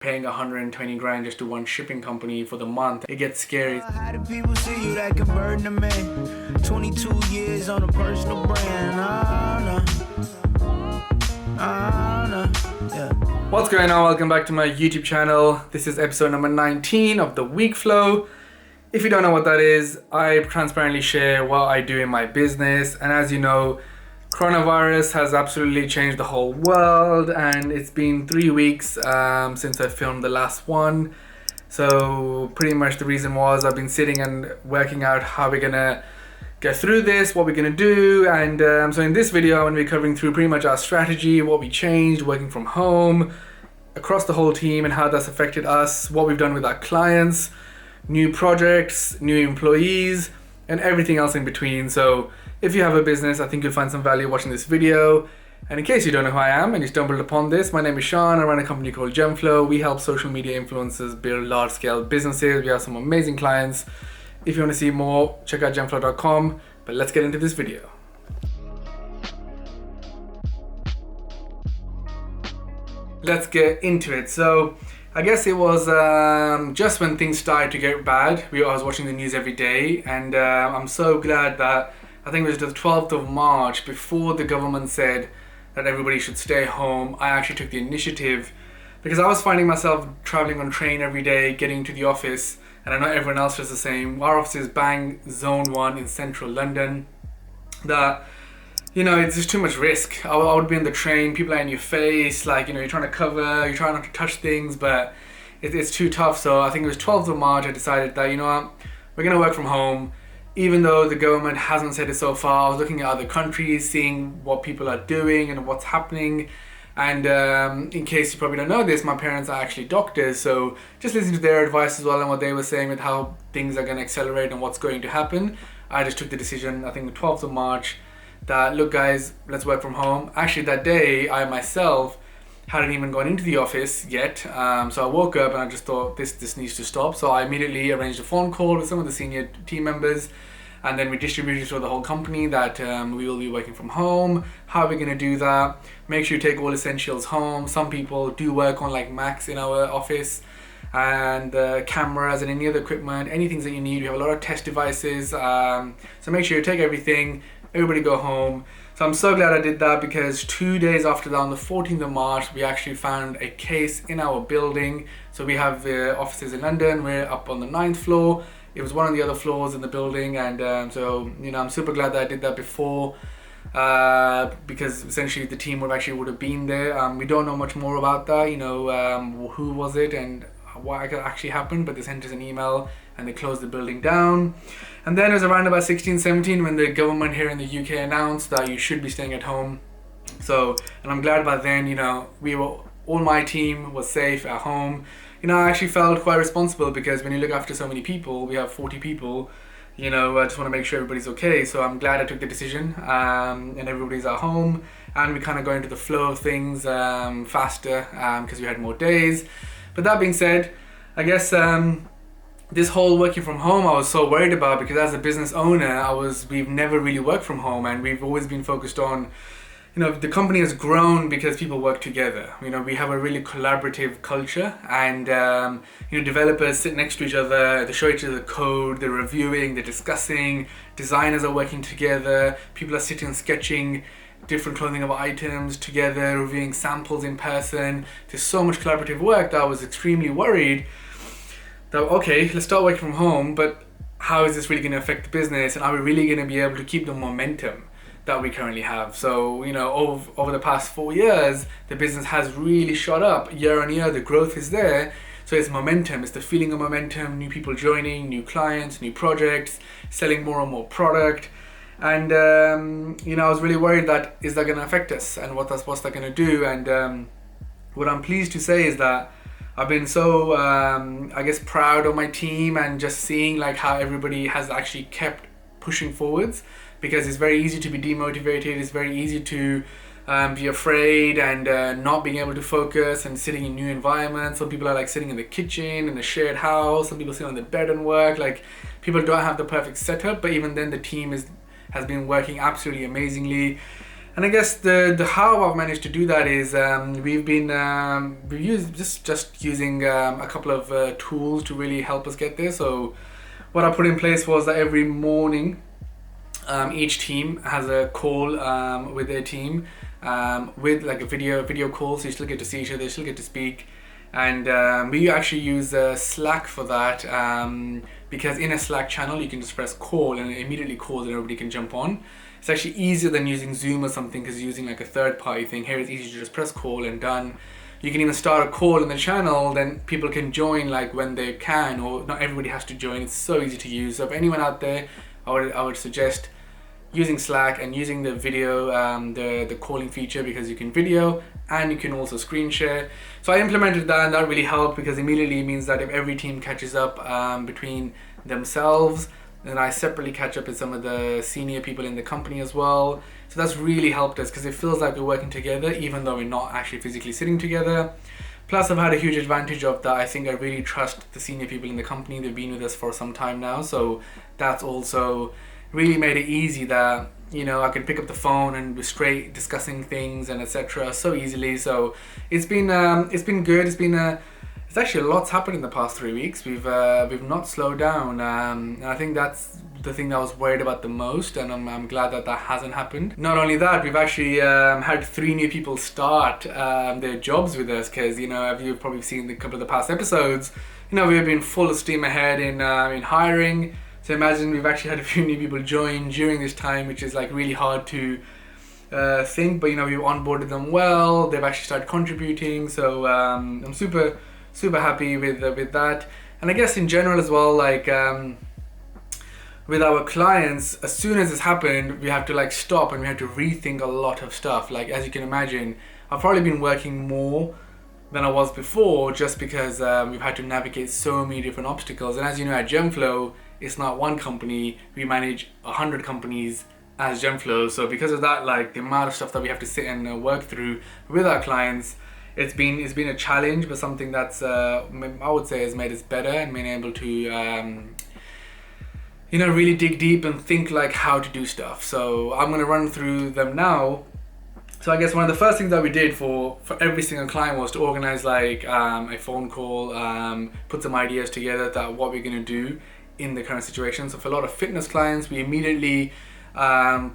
paying 120 grand just to one shipping company for the month. It gets scary. How do people see you that convert to me? 22 years on a personal brand. Yeah. What's going on? Welcome back to my YouTube channel. This is episode number 19 of the Week Flow. If you don't know what that is, I transparently share what I do in my business. And as you know, coronavirus has absolutely changed the whole world, and it's been 3 weeks since I filmed the last one. So pretty much the reason was I've been sitting and working out how we're gonna get through this, what we're gonna do, and so in this video I'm gonna be covering through pretty much our strategy, what we changed working from home across the whole team and how that's affected us, what we've done with our clients, new projects, new employees, and everything else in between. So if you have a business, I think you'll find some value watching this video. And in case you don't know who I am and you stumbled upon this, my name is Sean. I run a company called Gemflow. We help social media influencers build large-scale businesses. We have some amazing clients. If you want to see more, check out gemflow.com. But let's get into this video. Let's get into it. So I guess it was just when things started to get bad. I was watching the news every day, and I'm so glad that I think it was the 12th of March, before the government said that everybody should stay home, I actually took the initiative, because I was finding myself traveling on train every day, getting to the office, and I know everyone else does the same. Our office is bang zone 1 in central London. That, you know, it's just too much risk. I would be on the train, people are in your face, like, you know, you're trying to cover, you're trying not to touch things, but it's too tough. So I think it was 12th of March, I decided that, you know what, we're gonna work from home. Even though the government hasn't said it so far, I was looking at other countries, seeing what people are doing and what's happening. And in case you probably don't know this, my parents are actually doctors, so just listening to their advice as well and what they were saying with how things are going to accelerate and what's going to happen, I just took the decision, I think the 12th of March, that look guys, let's work from home. Actually that day, I myself hadn't even gone into the office yet, so I woke up and I just thought this needs to stop. So I immediately arranged a phone call with some of the senior team members, and then we distributed to the whole company that we will be working from home. How are we going to do that? Make sure you take all essentials home. Some people do work on like Macs in our office, and cameras and any other equipment, anything that you need. We have a lot of test devices, so make sure you take everything, everybody go home. So I'm so glad I did that, because 2 days after that, on the 14th of March, we actually found a case in our building. So we have offices in London, we're up on the 9th floor. It was one of the other floors in the building, and so, you know, I'm super glad that I did that before, because essentially the team would have been there. We don't know much more about that, you know, who was it and what actually happened, but they sent us an email and they closed the building down. And then it was around about 16-17 when the government here in the UK announced that you should be staying at home. So, and I'm glad by then, you know, all my team was safe at home. You know, I actually felt quite responsible, because when you look after so many people, we have 40 people, you know, I just want to make sure everybody's okay. So I'm glad I took the decision, and everybody's at home, and we kind of go into the flow of things faster, because we had more days. But that being said, I guess this whole working from home I was so worried about, because as a business owner, we've never really worked from home, and we've always been focused on, you know, the company has grown because people work together. You know, we have a really collaborative culture, and you know, developers sit next to each other, they show each other code, they're reviewing, they're discussing, designers are working together, people are sitting and sketching different clothing of items together, reviewing samples in person. There's so much collaborative work that I was extremely worried that, okay, let's start working from home, but how is this really going to affect the business, and are we really going to be able to keep the momentum that we currently have? So, you know, over the past 4 years, the business has really shot up year on year. The growth is there. So it's momentum, it's the feeling of momentum, new people joining, new clients, new projects, selling more and more product. And, you know, I was really worried that, is that going to affect us, and what's that going to do? And what I'm pleased to say is that I've been so, I guess, proud of my team, and just seeing like how everybody has actually kept pushing forwards, because it's very easy to be demotivated, it's very easy to be afraid and not being able to focus and sitting in new environments. Some people are like sitting in the kitchen in a shared house, some people sit on the bed and work. Like, people don't have the perfect setup, but even then the team has been working absolutely amazingly. And I guess the how I've managed to do that is we've used just using a couple of tools to really help us get there. So what I put in place was that every morning each team has a call with their team with like a video call, so you still get to see each other, you still get to speak. And we actually use Slack for that, because in a Slack channel you can just press call and it immediately calls and everybody can jump on. It's actually easier than using Zoom or something, because using like a third party thing. Here it's easy to just press call and done. You can even start a call in the channel, then people can join like when they can, or not everybody has to join. It's so easy to use. So if anyone out there, I would suggest using Slack and using the video, the calling feature, because you can video and you can also screen share. So I implemented that, and that really helped, because immediately it means that if every team catches up between themselves, then I separately catch up with some of the senior people in the company as well. So that's really helped us, because it feels like we're working together even though we're not actually physically sitting together. Plus I've had a huge advantage of that. I think I really trust the senior people in the company. They've been with us for some time now, so that's also really made it easy that, you know, I can pick up the phone and be straight discussing things and etc. so easily. So it's been good. It's actually a lot's happened in the past 3 weeks. We've not slowed down, and I think that's the thing that I was worried about the most, and I'm glad that hasn't happened. Not only that, we've actually had 3 new people start their jobs with us, because, you know, as you've probably seen a couple of the past episodes, you know, we've been full steam ahead in hiring. So imagine we've actually had a few new people join during this time, which is like really hard to think, but you know, we've onboarded them well. They've actually started contributing, so I'm super happy with that. And I guess in general as well, like with our clients, as soon as this happened, we have to like stop and we have to rethink a lot of stuff. Like, as you can imagine, I've probably been working more than I was before, just because we've had to navigate so many different obstacles. And as you know, at Gemflow, it's not one company, we manage 100 companies as Gemflow. So because of that, like the amount of stuff that we have to sit and work through with our clients, it's been a challenge, but something that's I would say has made us better and been able to you know, really dig deep and think like how to do stuff. So I'm gonna run through them now. So I guess one of the first things that we did for every single client was to organize like a phone call, put some ideas together that what we're gonna do in the current situation. So for a lot of fitness clients, we immediately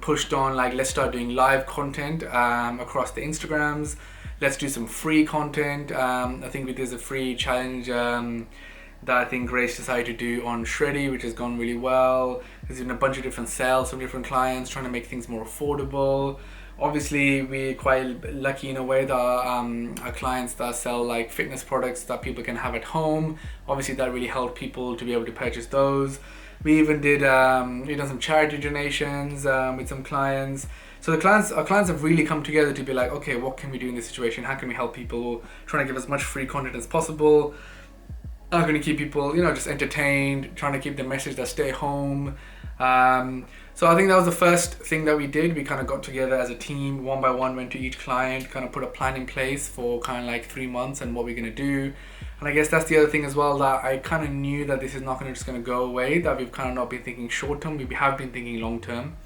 pushed on like, let's start doing live content across the Instagrams. Let's do some free content. I think there's a free challenge that I think Grace decided to do on Shreddy, which has gone really well. There's been a bunch of different sales from different clients trying to make things more affordable. Obviously, we're quite lucky in a way that our clients that sell like fitness products that people can have at home, obviously that really helped people to be able to purchase those. We even did we done some charity donations with some clients. So our clients have really come together to be like, okay, what can we do in this situation? How can we help people? Trying to give as much free content as possible. How can we keep people, you know, just entertained? Trying to keep the message that stay home. So I think that was the first thing that we did. We kind of got together as a team, one by one, went to each client, kind of put a plan in place for kind of like 3 months and what we're going to do. And I guess that's the other thing as well, that I kind of knew that this is not just going to go away, that we've kind of not been thinking short term, we have been thinking long term.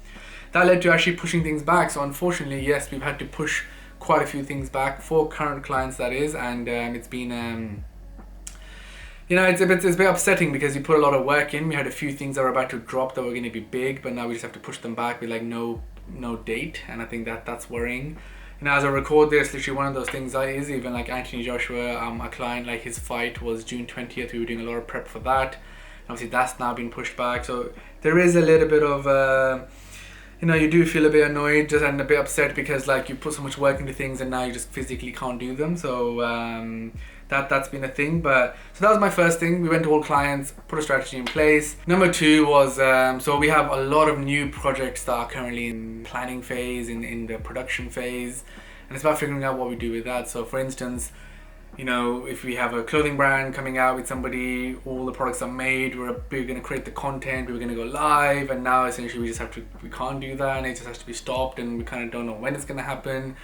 That led to actually pushing things back. So unfortunately, yes, we've had to push quite a few things back for current clients, that is, and it's been you know, it's a bit upsetting, because you put a lot of work in. We had a few things that were about to drop that were going to be big, but now we just have to push them back with like no date, and I think that's worrying. You know, as I record this, literally one of those things that is even like Anthony Joshua, a client, like his fight was June 20th. We were doing a lot of prep for that. Obviously, that's now been pushed back. So there is a little bit of you know, you do feel a bit annoyed just and a bit upset, because like you put so much work into things and now you just physically can't do them. So that's been a thing. But so that was my first thing. We went to all clients, put a strategy in place. Number 2 was so we have a lot of new projects that are currently in planning phase, in the production phase, and it's about figuring out what we do with that. So for instance, you know, if we have a clothing brand coming out with somebody, all the products are made, we're going to create the content, we're going to go live, and now essentially we can't do that, and it just has to be stopped, and we kind of don't know when it's going to happen.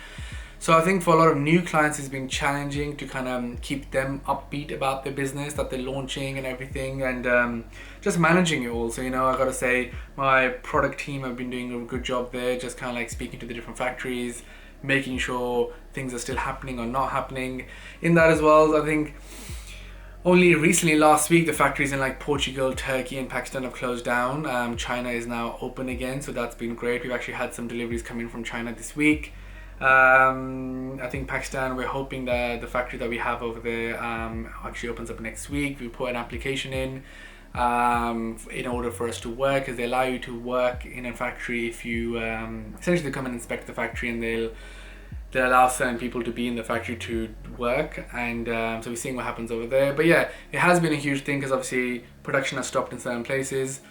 So I think for a lot of new clients, it's been challenging to kind of keep them upbeat about their business that they're launching and everything, and just managing it all. So, you know, I gotta say, my product team have been doing a good job there, just kind of like speaking to the different factories, making sure things are still happening or not happening. In that as well, I think only recently, last week, the factories in like Portugal, Turkey and Pakistan have closed down. China is now open again, so that's been great. We've actually had some deliveries coming from China this week. I think Pakistan, we're hoping that the factory that we have over there actually opens up next week. We put an application in order for us to work, because they allow you to work in a factory if you essentially come and inspect the factory, and they'll allow certain people to be in the factory to work, and so we're seeing what happens over there. But yeah, it has been a huge thing, because obviously production has stopped in certain places.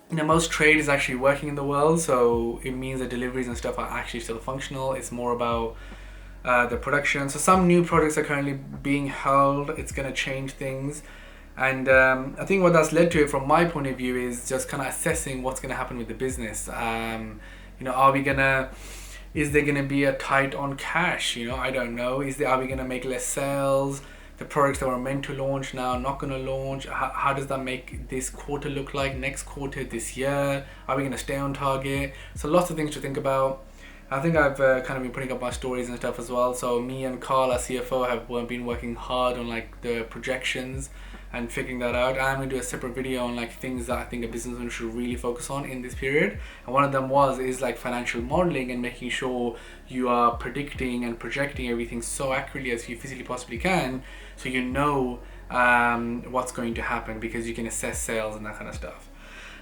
You know, most trade is actually working in the world, so it means that deliveries and stuff are actually still functional. It's more about the production. So some new products are currently being held. It's going to change things, and I think what that's led to, from my point of view, is just kind of assessing what's going to happen with the business. You know, is there going to be a tight on cash? You know, I don't know. Are we going to make less sales? The products that were meant to launch now are not going to launch. How does that make this quarter look like, next quarter, this year? Are we going to stay on target? So lots of things to think about. I think I've kind of been putting up my stories and stuff as well. So me and Carl, our CFO, have been working hard on like the projections and figuring that out. I'm going to do a separate video on like things that I think a business owner should really focus on in this period. And one of them is like financial modeling and making sure you are predicting and projecting everything so accurately as you physically possibly can, so you know what's going to happen, because you can assess sales and that kind of stuff.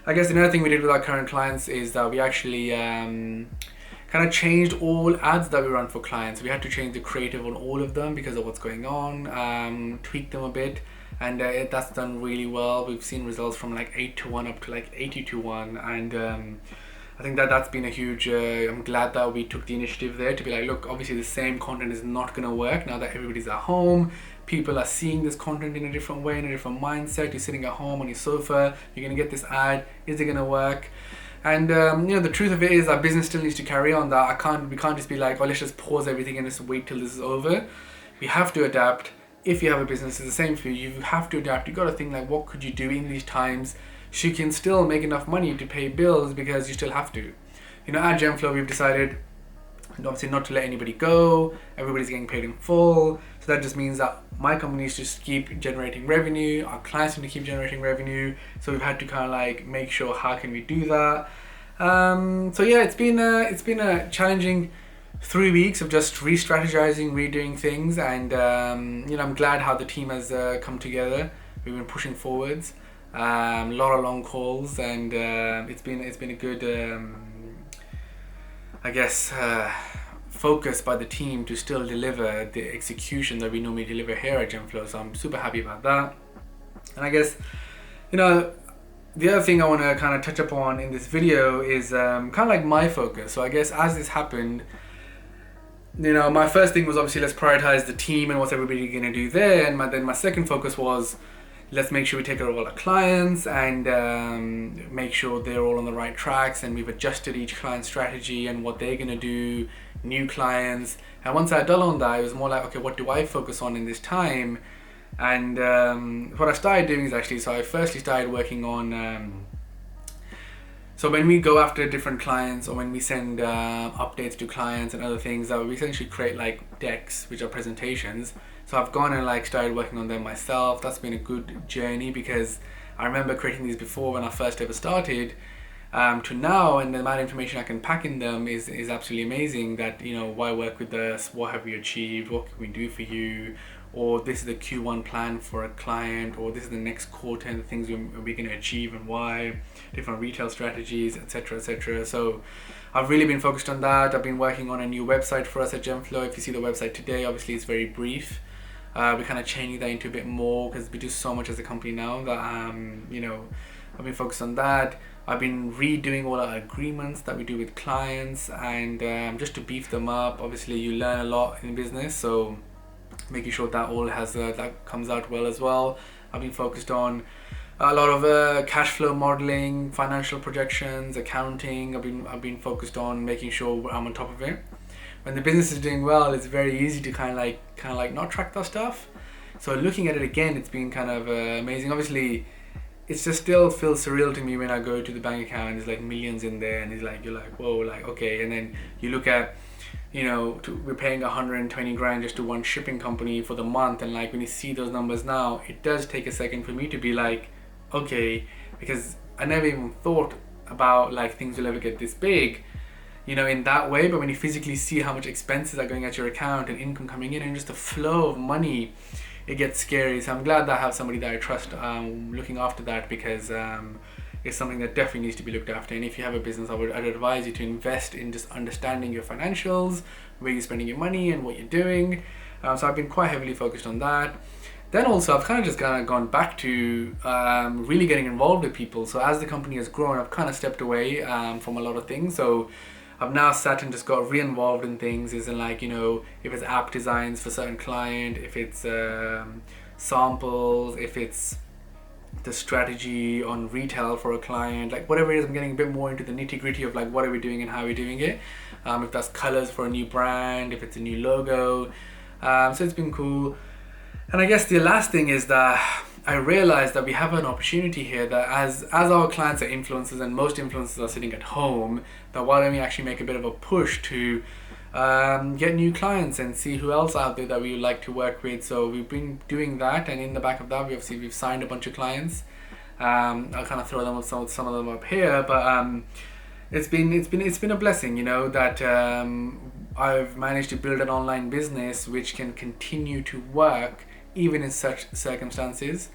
I guess another thing we did with our current clients is that we actually kind of changed all ads that we run for clients. We had to change the creative on all of them because of what's going on, tweak them a bit. And that's done really well. We've seen results from like 8-1 up to like 80-1, and I think that's been a huge I'm glad that we took the initiative there to be like, look, obviously the same content is not going to work now that everybody's at home. People are seeing this content in a different way, in a different mindset. You're sitting at home on your sofa, you're going to get this ad, is it going to work? And you know, the truth of it is our business still needs to carry on. That we can't just be like, oh, let's just pause everything and just wait till this is over. We have to adapt. If you have a business, it's the same for you. You have to adapt. You got to think like, what could you do in these times so you can still make enough money to pay bills, because you still have to. You know, at Gemflow, we've decided obviously not to let anybody go. Everybody's getting paid in full. So that just means that my company needs to just keep generating revenue. Our clients need to keep generating revenue. So we've had to kind of like make sure, how can we do that? So yeah, it's been a challenging 3 weeks of just re-strategizing, redoing things, and you know, I'm glad how the team has come together. We've been pushing forwards, a lot of long calls, and it's been a good I guess focus by the team to still deliver the execution that we normally deliver here at Gemflow. So I'm super happy about that. And I guess, you know, the other thing I want to kind of touch upon in this video is kind of like my focus. So I guess as this happened, you know, my first thing was obviously let's prioritize the team and what's everybody going to do there. And then my second focus was, let's make sure we take care of all our clients and make sure they're all on the right tracks. And we've adjusted each client strategy and what they're going to do, new clients. And once I done on that, it was more like, okay, what do I focus on in this time? And what I started doing is actually, so I firstly started working on, so when we go after different clients, or when we send updates to clients and other things, we essentially create like decks, which are presentations. So I've gone and like started working on them myself. That's been a good journey, because I remember creating these before when I first ever started, to now, and the amount of information I can pack in them is absolutely amazing. That, you know, why work with us? What have we achieved? What can we do for you? Or this is the Q1 plan for a client, or this is the next quarter and the things we're going to achieve and why, different retail strategies, etc., etc. So I've really been focused on that. I've been working on a new website for us at Gemflow. If you see the website today, obviously it's very brief. We're kind of changing that into a bit more, because we do so much as a company now that, you know, I've been focused on that. I've been redoing all our agreements that we do with clients, and just to beef them up. Obviously you learn a lot in business, so making sure that all has that comes out well as well. I've been focused on a lot of cash flow modeling, financial projections, accounting. I've been focused on making sure I'm on top of it. when the business is doing well, it's very easy to kind of like not track that stuff. So looking at it again, it's been kind of amazing. Obviously, it's just still feels surreal to me when I go to the bank account and there's like millions in there, and it's like, you're like, whoa, like, okay. And then you look at, you know, we're paying 120 grand just to one shipping company for the month, and like when you see those numbers now, it does take a second for me to be like, okay, because I never even thought about like things will ever get this big, you know, in that way. But when you physically see how much expenses are going at your account and income coming in and just the flow of money, it gets scary. So I'm glad that I have somebody that I trust looking after that, because it's something that definitely needs to be looked after. And if you have a business, I'd advise you to invest in just understanding your financials, where you're spending your money and what you're doing. So I've been quite heavily focused on that. Then also I've kind of just gone back to really getting involved with people. So as the company has grown, I've kind of stepped away from a lot of things. So I've now sat and just got re-involved in things, as in like, you know, if it's app designs for certain client, if it's samples, if it's the strategy on retail for a client, like whatever it is, I'm getting a bit more into the nitty gritty of like what are we doing and how are we doing it. If that's colors for a new brand, if it's a new logo. So it's been cool. And I guess the last thing is that I realized that we have an opportunity here, that as our clients are influencers and most influencers are sitting at home, that why don't we actually make a bit of a push to get new clients and see who else out there that we would like to work with. So we've been doing that, and in the back of that, we've signed a bunch of clients. I'll kind of throw them some of them up here, but it's been a blessing, you know, that I've managed to build an online business which can continue to work even in such circumstances.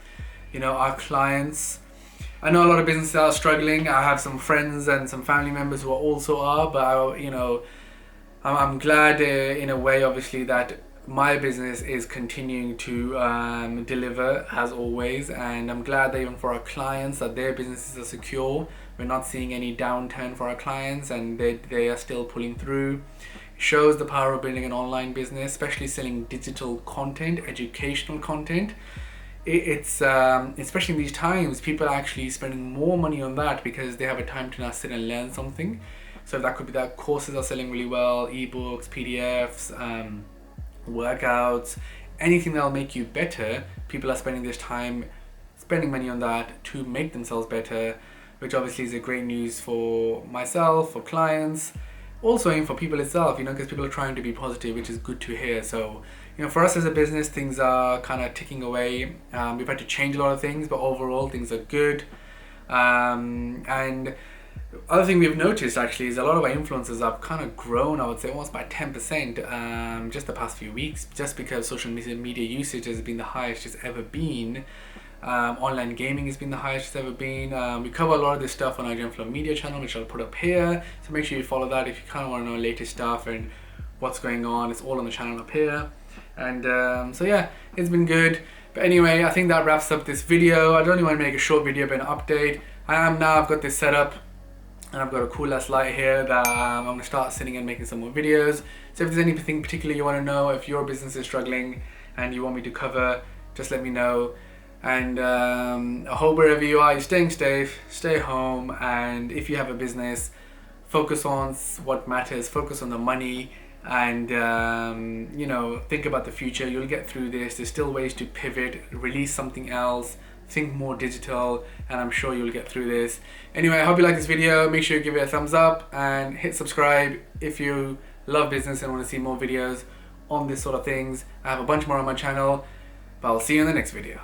You know, our clients, I know a lot of businesses are struggling. I have some friends and some family members who also are, but you know, I'm glad in a way, obviously, that my business is continuing to deliver as always, and I'm glad that even for our clients, that their businesses are secure. We're not seeing any downturn for our clients, and they are still pulling through. It shows the power of building an online business, especially selling digital content, educational content. It's especially in these times, people are actually spending more money on that because they have a time to now sit and learn something. So that could be that courses are selling really well, ebooks, PDFs, workouts, anything that'll make you better. People are spending this time spending money on that to make themselves better, which obviously is a great news for myself, for clients, also even for people itself, you know, because people are trying to be positive, which is good to hear. So, you know, for us as a business, things are kind of ticking away. We've had to change a lot of things, but overall things are good. And other thing we've noticed actually is a lot of our influencers have kind of grown, I would say almost by 10% just the past few weeks, just because social media usage has been the highest it's ever been. Online gaming has been the highest it's ever been. We cover a lot of this stuff on our Genflow Media channel, which I'll put up here, so make sure you follow that if you kind of want to know latest stuff and what's going on. It's all on the channel up here. And so yeah, it's been good. But anyway, I think that wraps up this video. I don't even want to make a short video but an update. I've got this set up, and I've got a cool ass light here that I'm going to start sitting and making some more videos. So if there's anything particular you want to know, if your business is struggling and you want me to cover, just let me know. And I hope wherever you are, you're staying safe, stay home, and if you have a business, focus on what matters, focus on the money, and you know, think about the future. You'll get through this. There's still ways to pivot, release something else, think more digital, and I'm sure you'll get through this. Anyway, I hope you like this video. Make sure you give it a thumbs up and hit subscribe if you love business and want to see more videos on this sort of things. I have a bunch more on my channel, but I'll see you in the next video.